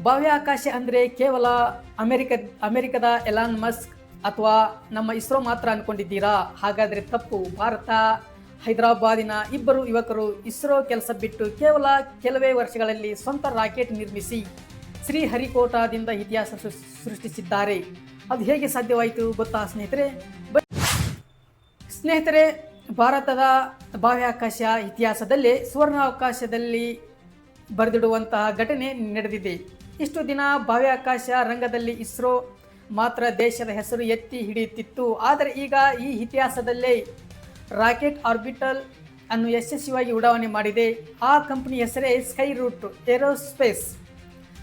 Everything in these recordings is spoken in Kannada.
ಬಾಹ್ಯಾಕಾಶ ಅಂದರೆ ಕೇವಲ ಅಮೆರಿಕದ ಎಲಾನ್ ಮಸ್ಕ್ ಅಥವಾ ನಮ್ಮ ಇಸ್ರೋ ಮಾತ್ರ ಅಂದ್ಕೊಂಡಿದ್ದೀರಾ? ಹಾಗಾದರೆ ತಪ್ಪು. ಭಾರತ ಹೈದರಾಬಾದಿನ ಇಬ್ಬರು ಯುವಕರು ಇಸ್ರೋ ಕೆಲಸ ಬಿಟ್ಟು ಕೇವಲ ಕೆಲವೇ ವರ್ಷಗಳಲ್ಲಿ ಸ್ವಂತ ರಾಕೆಟ್ ನಿರ್ಮಿಸಿ ಶ್ರೀಹರಿಕೋಟಾದಿಂದ ಇತಿಹಾಸ ಸೃಷ್ಟಿಸಿದ್ದಾರೆ. ಅದು ಹೇಗೆ ಸಾಧ್ಯವಾಯಿತು ಗೊತ್ತಾ ಸ್ನೇಹಿತರೆ? ಭಾರತದ ಬಾಹ್ಯಾಕಾಶ ಇತಿಹಾಸದಲ್ಲಿ ಸುವರ್ಣಾವಕಾಶದಲ್ಲಿ ಬರೆದಿಡುವಂತಹ ಘಟನೆ ನಡೆದಿದೆ. ಇಷ್ಟು ದಿನ ಬಾಹ್ಯಾಕಾಶ ರಂಗದಲ್ಲಿ ಇಸ್ರೋ ಮಾತ್ರ ದೇಶದ ಹೆಸರು ಎತ್ತಿ ಹಿಡಿಯುತ್ತಿತ್ತು. ಆದರೆ ಈಗ ಈ ಇತಿಹಾಸದಲ್ಲೇ ರಾಕೆಟ್ ಆರ್ಬಿಟಲ್ ಅನ್ನು ಯಶಸ್ವಿಯಾಗಿ ಉಡಾವಣೆ ಮಾಡಿದೆ. ಆ ಕಂಪನಿ ಹೆಸರೇ ಸ್ಕೈರೂಟ್ ಏರೋಸ್ಪೇಸ್.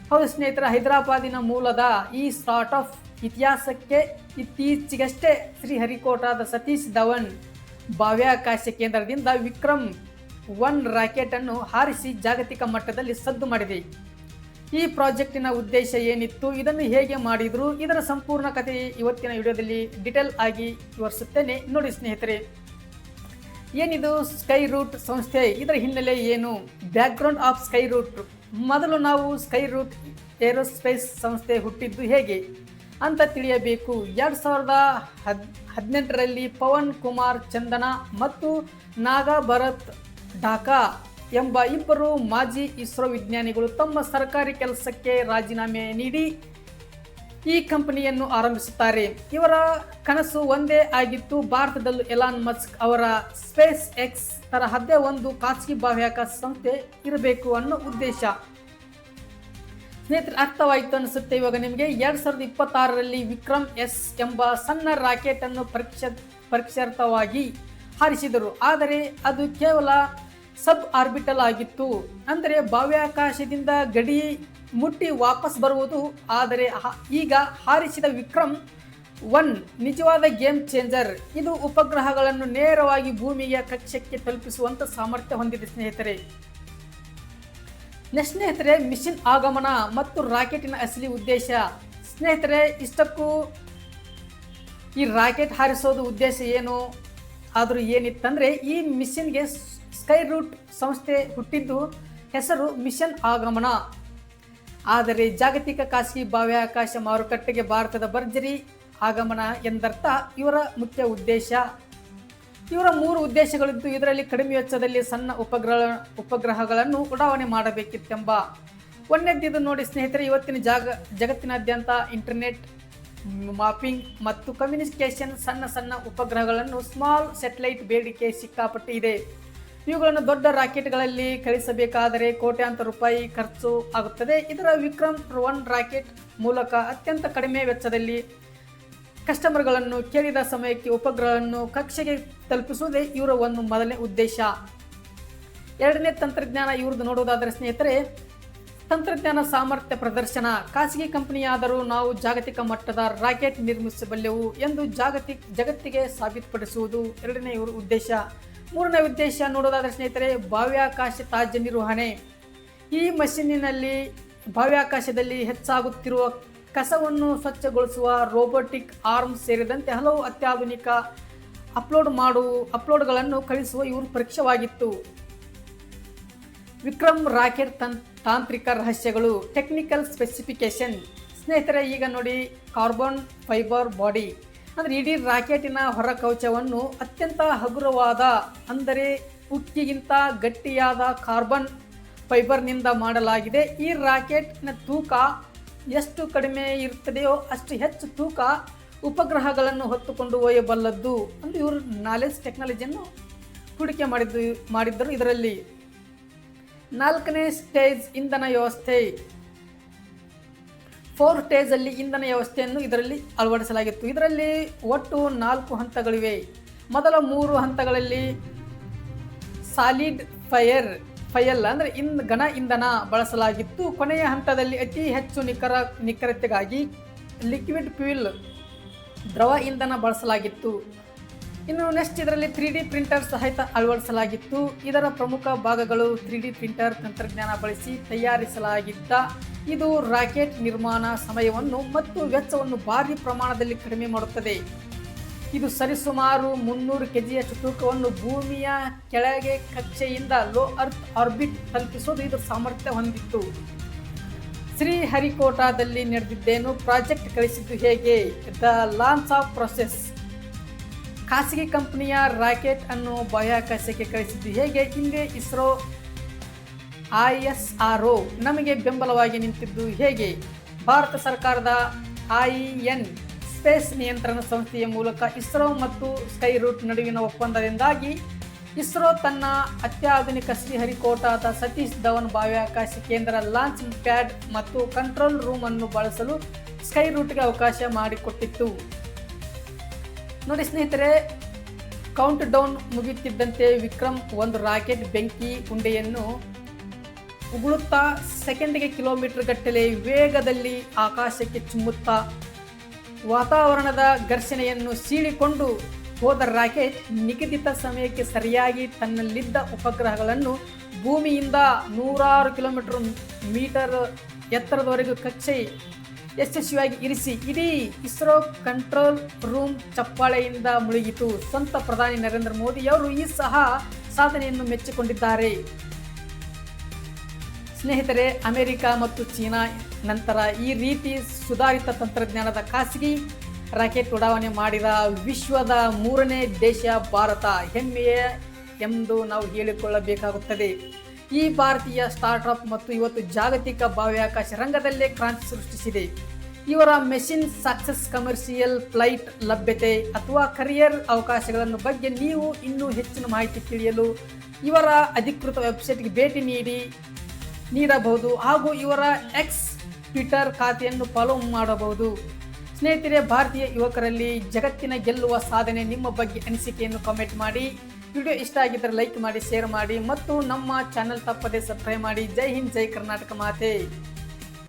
ಹೌದು ಸ್ನೇಹಿತರ, ಹೈದರಾಬಾದಿನ ಮೂಲದ ಈ ಸ್ಟಾರ್ಟ್ಅಪ್ ಇತಿಹಾಸಕ್ಕೆ ಇತ್ತೀಚೆಗಷ್ಟೇ ಶ್ರೀಹರಿಕೋಟಾದ ಸತೀಶ್ ಧವನ್ ಬಾಹ್ಯಾಕಾಶ ಕೇಂದ್ರದಿಂದ ವಿಕ್ರಮ್-1 ರಾಕೆಟ್ ಅನ್ನು ಹಾರಿಸಿ ಜಾಗತಿಕ ಮಟ್ಟದಲ್ಲಿ ಸದ್ದು ಮಾಡಿದೆ. ಈ ಪ್ರಾಜೆಕ್ಟಿನ ಉದ್ದೇಶ ಏನಿತ್ತು, ಇದನ್ನು ಹೇಗೆ ಮಾಡಿದ್ರು, ಇದರ ಸಂಪೂರ್ಣ ಕಥೆ ಇವತ್ತಿನ ವಿಡಿಯೋದಲ್ಲಿ ಡೀಟೇಲ್ ಆಗಿ ವಿವರಿಸುತ್ತೇನೆ. ನೋಡಿ ಸ್ನೇಹಿತರೆ, ಏನಿದು ಸ್ಕೈರೂಟ್ ಸಂಸ್ಥೆ, ಇದರ ಹಿನ್ನೆಲೆ ಏನು, ಬ್ಯಾಕ್ಗ್ರೌಂಡ್ ಆಫ್ ಸ್ಕೈರೂಟ್. ಮೊದಲು ನಾವು ಸ್ಕೈರೂಟ್ ಏರೋಸ್ಪೇಸ್ ಸಂಸ್ಥೆ ಹುಟ್ಟಿದ್ದು ಹೇಗೆ ಅಂತ ತಿಳಿಯಬೇಕು. 2018ರಲ್ಲಿ ಪವನ್ ಕುಮಾರ್ ಚಂದನ ಮತ್ತು ನಾಗಾ ಭರತ್ ಢಾಕಾ ಎಂಬ ಇಬ್ಬರು ಮಾಜಿ ಇಸ್ರೋ ವಿಜ್ಞಾನಿಗಳು ತಮ್ಮ ಸರ್ಕಾರಿ ಕೆಲಸಕ್ಕೆ ರಾಜೀನಾಮೆ ನೀಡಿ ಈ ಕಂಪನಿಯನ್ನು ಆರಂಭಿಸುತ್ತಾರೆ. ಇವರ ಕನಸು ಒಂದೇ ಆಗಿತ್ತು, ಭಾರತದಲ್ಲೂ ಎಲಾನ್ ಮಸ್ಕ್ ಅವರ ಸ್ಪೇಸ್ ಎಕ್ಸ್ ತರಹದ್ದೇ ಒಂದು ಖಾಸಗಿ ಬಾಹ್ಯಾಕಾಶ ಸಂಸ್ಥೆ ಇರಬೇಕು ಅನ್ನೋ ಉದ್ದೇಶ. ಸ್ನೇಹಿತರೆ, ಅರ್ಥವಾಯಿತು ಅನಿಸುತ್ತೆ ಇವಾಗ ನಿಮಗೆ. 2026ರಲ್ಲಿ ವಿಕ್ರಮ್-S ಎಂಬ ಸಣ್ಣ ರಾಕೆಟ್ ಅನ್ನು ಪರೀಕ್ಷಾರ್ಥವಾಗಿ ಹಾರಿಸಿದರು. ಆದರೆ ಅದು ಕೇವಲ ಸಬ್ ಆರ್ಬಿಟಲ್ ಆಗಿತ್ತು, ಅಂದರೆ ಬಾಹ್ಯಾಕಾಶದಿಂದ ಗಡಿ ಮುಟ್ಟಿ ವಾಪಸ್ ಬರುವುದು. ಆದರೆ ಈಗ ಹಾರಿಸಿದ ವಿಕ್ರಮ್-1 ನಿಜವಾದ ಗೇಮ್ ಚೇಂಜರ್. ಇದು ಉಪಗ್ರಹಗಳನ್ನು ನೇರವಾಗಿ ಭೂಮಿಯ ಕಕ್ಷೆಗೆ ತಲುಪಿಸುವಂಥ ಸಾಮರ್ಥ್ಯ ಹೊಂದಿದೆ ಸ್ನೇಹಿತರೆ. ಸ್ನೇಹಿತರೆ, ಮಿಷನ್ ಆಗಮನ ಮತ್ತು ರಾಕೆಟಿನ ಅಸಲಿ ಉದ್ದೇಶ. ಸ್ನೇಹಿತರೆ, ಇಷ್ಟಕ್ಕೂ ಈ ರಾಕೆಟ್ ಹಾರಿಸೋದು ಉದ್ದೇಶ ಏನು ಆದರೂ ಏನಿತ್ತಂದರೆ, ಈ ಮಿಷನ್ಗೆ ಸ್ಕೈರೂಟ್ ಸಂಸ್ಥೆ ಹುಟ್ಟಿದ್ದು ಹೆಸರು ಮಿಷನ್ ಆಗಮನ. ಆದರೆ ಜಾಗತಿಕ ಖಾಸಗಿ ಬಾಹ್ಯಾಕಾಶ ಮಾರುಕಟ್ಟೆಗೆ ಭಾರತದ ಭರ್ಜರಿ ಆಗಮನ ಎಂದರ್ಥ. ಇವರ ಮುಖ್ಯ ಉದ್ದೇಶ, ಇವರ 3 ಉದ್ದೇಶಗಳಿದ್ದು, ಇದರಲ್ಲಿ ಕಡಿಮೆ ವೆಚ್ಚದಲ್ಲಿ ಸಣ್ಣ ಉಪಗ್ರಹಗಳನ್ನು ಉಡಾವಣೆ ಮಾಡಬೇಕಿತ್ತೆಂಬ. ಒಂದನೇದ್ದು ನೋಡಿ ಸ್ನೇಹಿತರೆ, ಇವತ್ತಿನ ಜಗತ್ತಿನಾದ್ಯಂತ ಇಂಟರ್ನೆಟ್ ಮಾಪಿಂಗ್ ಮತ್ತು ಕಮ್ಯುನಿಕೇಷನ್ ಸಣ್ಣ ಉಪಗ್ರಹಗಳನ್ನು ಸ್ಮಾಲ್ ಸ್ಯಾಟಲೈಟ್ ಬೇಡಿಕೆ ಸಿಕ್ಕಾಪಟ್ಟೆ ಇದೆ. ಇವುಗಳನ್ನು ದೊಡ್ಡ ರಾಕೆಟ್ಗಳಲ್ಲಿ ಕಳಿಸಬೇಕಾದರೆ ಕೋಟ್ಯಾಂತರ ರೂಪಾಯಿ ಖರ್ಚು ಆಗುತ್ತದೆ. ಇದರ ವಿಕ್ರಮ್-1 ರಾಕೆಟ್ ಮೂಲಕ ಅತ್ಯಂತ ಕಡಿಮೆ ವೆಚ್ಚದಲ್ಲಿ ಕಸ್ಟಮರ್ಗಳನ್ನು ಕೇಳಿದ ಸಮಯಕ್ಕೆ ಉಪಗ್ರಹವನ್ನು ಕಕ್ಷೆಗೆ ತಲುಪಿಸುವುದೇ ಇವರ ಒಂದು ಮೊದಲನೇ ಉದ್ದೇಶ. ಎರಡನೇ ತಂತ್ರಜ್ಞಾನ ಇವ್ರದ್ದು ನೋಡುವುದಾದರೆ ಸ್ನೇಹಿತರೆ, ತಂತ್ರಜ್ಞಾನ ಸಾಮರ್ಥ್ಯ ಪ್ರದರ್ಶನ. ಖಾಸಗಿ ಕಂಪನಿಯಾದರೂ ನಾವು ಜಾಗತಿಕ ಮಟ್ಟದ ರಾಕೆಟ್ ನಿರ್ಮಿಸಬಲ್ಲೆವು ಎಂದು ಜಗತ್ತಿಗೆ ಸಾಬೀತುಪಡಿಸುವುದು ಎರಡನೇ ಇವರ ಉದ್ದೇಶ. ಮೂರನೇ ಉದ್ದೇಶ ನೋಡೋದಾದರೆ ಸ್ನೇಹಿತರೆ, ಬಾಹ್ಯಾಕಾಶ ತ್ಯಾಜ್ಯ ನಿರ್ವಹಣೆ. ಈ ಮಷೀನಿನಲ್ಲಿ ಬಾಹ್ಯಾಕಾಶದಲ್ಲಿ ಹೆಚ್ಚಾಗುತ್ತಿರುವ ಕಸವನ್ನು ಸ್ವಚ್ಛಗೊಳಿಸುವ ರೋಬೋಟಿಕ್ ಆರ್ಮ್ ಸೇರಿದಂತೆ ಹಲವು ಅತ್ಯಾಧುನಿಕ ಅಪ್ಲೋಡ್ಗಳನ್ನು ಕಳಿಸುವ ಇವರು ಪರೀಕ್ಷವಾಗಿತ್ತು. ವಿಕ್ರಮ್ ರಾಕೆಟ್ ತಾಂತ್ರಿಕ ರಹಸ್ಯಗಳು, ಟೆಕ್ನಿಕಲ್ ಸ್ಪೆಸಿಫಿಕೇಶನ್. ಸ್ನೇಹಿತರೆ, ಈಗ ನೋಡಿ, ಕಾರ್ಬನ್ ಫೈಬರ್ ಬಾಡಿ ಅಂದರೆ ಇಡೀ ರಾಕೆಟಿನ ಹೊರ ಕವಚವನ್ನು ಅತ್ಯಂತ ಹಗುರವಾದ, ಅಂದರೆ ಉಕ್ಕಿಗಿಂತ ಗಟ್ಟಿಯಾದ ಕಾರ್ಬನ್ ಫೈಬರ್ನಿಂದ ಮಾಡಲಾಗಿದೆ. ಈ ರಾಕೆಟ್ನ ತೂಕ ಎಷ್ಟು ಕಡಿಮೆ ಇರುತ್ತದೆಯೋ ಅಷ್ಟು ಹೆಚ್ಚು ತೂಕ ಉಪಗ್ರಹಗಳನ್ನು ಹೊತ್ತುಕೊಂಡು ಒಯ್ಯಬಲ್ಲದ್ದು ಅಂದರೆ ಇವರು ನಾಲೆಜ್ ಟೆಕ್ನಾಲಜಿಯನ್ನು ಹೂಡಿಕೆ ಮಾಡಿದ್ದರು. ಇದರಲ್ಲಿ 4ನೇ ಸ್ಟೇಜ್ ಇಂಧನ ವ್ಯವಸ್ಥೆ. 4 ಸ್ಟೇಜಲ್ಲಿ ಇಂಧನ ವ್ಯವಸ್ಥೆಯನ್ನು ಇದರಲ್ಲಿ ಅಳವಡಿಸಲಾಗಿತ್ತು. ಇದರಲ್ಲಿ ಒಟ್ಟು 4 ಹಂತಗಳಿವೆ. ಮೊದಲ 3 ಹಂತಗಳಲ್ಲಿ ಸಾಲಿಡ್ ಫಯಲ್ ಅಂದರೆ ಘನ ಇಂಧನ ಬಳಸಲಾಗಿತ್ತು. ಕೊನೆಯ ಹಂತದಲ್ಲಿ ಅತಿ ಹೆಚ್ಚು ನಿಖರತೆಗಾಗಿ ಲಿಕ್ವಿಡ್ ಫ್ಯೂಯಲ್ ದ್ರವ ಇಂಧನ ಬಳಸಲಾಗಿತ್ತು. ಇನ್ನು ನೆಕ್ಸ್ಟ್ ಇದರಲ್ಲಿ 3D ಪ್ರಿಂಟರ್ ಸಹಿತ ಅಳವಡಿಸಲಾಗಿತ್ತು. ಇದರ ಪ್ರಮುಖ ಭಾಗಗಳು 3D ಪ್ರಿಂಟರ್ ತಂತ್ರಜ್ಞಾನ ಬಳಸಿ ತಯಾರಿಸಲಾಗಿದ್ದ. ಇದು ರಾಕೆಟ್ ನಿರ್ಮಾಣ ಸಮಯವನ್ನು ಮತ್ತು ವೆಚ್ಚವನ್ನು ಭಾರಿ ಪ್ರಮಾಣದಲ್ಲಿ ಕಡಿಮೆ ಮಾಡುತ್ತದೆ. ಇದು ಸರಿಸುಮಾರು 300 kgಯಷ್ಟು ತೂಕವನ್ನು ಭೂಮಿಯ ಕೆಳಗೆ ಕಕ್ಷೆಯಿಂದ ಲೋ ಅರ್ತ್ ಆರ್ಬಿಟ್ ತಲುಪಿಸೋದು ಇದರ ಸಾಮರ್ಥ್ಯ ಹೊಂದಿತ್ತು. ಶ್ರೀಹರಿಕೋಟಾದಲ್ಲಿ ನಡೆದಿದ್ದೇನು, ಪ್ರಾಜೆಕ್ಟ್ ಕಳಿಸಿದ್ದು ಹೇಗೆ, ದ ಲಾಂಚ್ ಆಫ್ ಪ್ರೊಸೆಸ್, ಖಾಸಗಿ ಕಂಪನಿಯ ರಾಕೆಟ್ ಅನ್ನು ಬಾಹ್ಯಾಕಾಶಕ್ಕೆ ಕಳಿಸಿದ್ದು ಹೇಗೆ, ಇಲ್ಲಿ ಇಸ್ರೋ ISRO ನಮಗೆ ಬೆಂಬಲವಾಗಿ ನಿಂತಿದ್ದು ಹೇಗೆ, ಭಾರತ ಸರ್ಕಾರದ IN ಸ್ಪೇಸ್ ನಿಯಂತ್ರಣ ಸಂಸ್ಥೆಯ ಮೂಲಕ ಇಸ್ರೋ ಮತ್ತು ಸ್ಕೈರೂಟ್ ನಡುವಿನ ಒಪ್ಪಂದದಿಂದಾಗಿ ಇಸ್ರೋ ತನ್ನ ಅತ್ಯಾಧುನಿಕ ಶ್ರೀಹರಿಕೋಟಾದ ಸತೀಶ್ ಧವನ್ ಬಾಹ್ಯಾಕಾಶ ಕೇಂದ್ರ ಲಾಂಚ್ ಪ್ಯಾಡ್ ಮತ್ತು ಕಂಟ್ರೋಲ್ ರೂಮ್ ಅನ್ನು ಬಳಸಲು ಸ್ಕೈರೂಟ್ಗೆ ಅವಕಾಶ ಮಾಡಿಕೊಟ್ಟಿತ್ತು. ನೋಡಿ ಸ್ನೇಹಿತರೆ, ಕೌಂಟ್ ಡೌನ್ ಮುಗಿಯುತ್ತಿದ್ದಂತೆ ವಿಕ್ರಮ್ ಒಂದು ರಾಕೆಟ್ ಬೆಂಕಿ ಉಂಡೆಯನ್ನು ಉಗುಳುತ್ತಾ ಸೆಕೆಂಡ್ಗೆ ಕಿಲೋಮೀಟರ್ ಗಟ್ಟಲೆ ವೇಗದಲ್ಲಿ ಆಕಾಶಕ್ಕೆ ಚಿಮ್ಮುತ್ತಾ ವಾತಾವರಣದ ಘರ್ಷಣೆಯನ್ನು ಸೀಳಿಕೊಂಡು ಹೋದ ರಾಕೆಟ್ ನಿಗದಿತ ಸಮಯಕ್ಕೆ ಸರಿಯಾಗಿ ತನ್ನಲ್ಲಿದ್ದ ಉಪಗ್ರಹಗಳನ್ನು ಭೂಮಿಯಿಂದ 106 ಮೀಟರ್ ಎತ್ತರದವರೆಗೂ ಕಕ್ಷೆ ಯಶಸ್ವಿಯಾಗಿ ಇರಿಸಿ ಇಡೀ ಇಸ್ರೋ ಕಂಟ್ರೋಲ್ ರೂಮ್ ಚಪ್ಪಾಳೆಯಿಂದ ಮುಳುಗಿತು. ಸ್ವಂತ ಪ್ರಧಾನಿ ನರೇಂದ್ರ ಮೋದಿಯವರು ಈ ಸಾಧನೆಯನ್ನು ಮೆಚ್ಚಿಕೊಂಡಿದ್ದಾರೆ. ಸ್ನೇಹಿತರೆ, ಅಮೆರಿಕ ಮತ್ತು ಚೀನಾ ನಂತರ ಈ ರೀತಿ ಸುಧಾರಿತ ತಂತ್ರಜ್ಞಾನದ ಖಾಸಗಿ ರಾಕೆಟ್ ಉಡಾವಣೆ ಮಾಡಿದ ವಿಶ್ವದ 3ನೇ ದೇಶ ಭಾರತ ಹೆಮ್ಮೆಯ ಎಂದು ನಾವು ಹೇಳಿಕೊಳ್ಳಬೇಕಾಗುತ್ತದೆ. ಈ ಭಾರತೀಯ ಸ್ಟಾರ್ಟ್ಅಪ್ ಮತ್ತು ಇವತ್ತು ಜಾಗತಿಕ ಬಾಹ್ಯಾಕಾಶ ರಂಗದಲ್ಲೇ ಕ್ರಾಂತಿ ಸೃಷ್ಟಿಸಿದೆ. ಇವರ ಮೆಷಿನ್ ಸಕ್ಸಸ್, ಕಮರ್ಷಿಯಲ್ ಫ್ಲೈಟ್ ಲಭ್ಯತೆ ಅಥವಾ ಕರಿಯರ್ ಅವಕಾಶಗಳನ್ನು ಬಗ್ಗೆ ನೀವು ಇನ್ನೂ ಹೆಚ್ಚಿನ ಮಾಹಿತಿ ತಿಳಿಯಲು ಇವರ ಅಧಿಕೃತ ವೆಬ್ಸೈಟ್ಗೆ ಭೇಟಿ ನೀಡಬಹುದು ಹಾಗೂ ಇವರ ಎಕ್ಸ್ ಟ್ವಿಟರ್ ಖಾತೆಯನ್ನು ಫಾಲೋ ಮಾಡಬಹುದು. ಸ್ನೇಹಿತರೆ, ಭಾರತೀಯ ಯುವಕರಲ್ಲಿ ಜಗತ್ತಿನ ಗೆಲ್ಲುವ ಸಾಧನೆ ನಿಮ್ಮ ಬಗ್ಗೆ ಅನಿಸಿಕೆಯನ್ನು ಕಾಮೆಂಟ್ ಮಾಡಿ. ವಿಡಿಯೋ ಇಷ್ಟ ಆಗಿದ್ದರೆ ಲೈಕ್ ಮಾಡಿ, ಶೇರ್ ಮಾಡಿ ಮತ್ತು ನಮ್ಮ ಚಾನಲ್ ತಪ್ಪದೇ ಸಬ್ಸ್ಕ್ರೈಬ್ ಮಾಡಿ. ಜೈ ಹಿಂದ್, ಜೈ ಕರ್ನಾಟಕ ಮಾತೆ.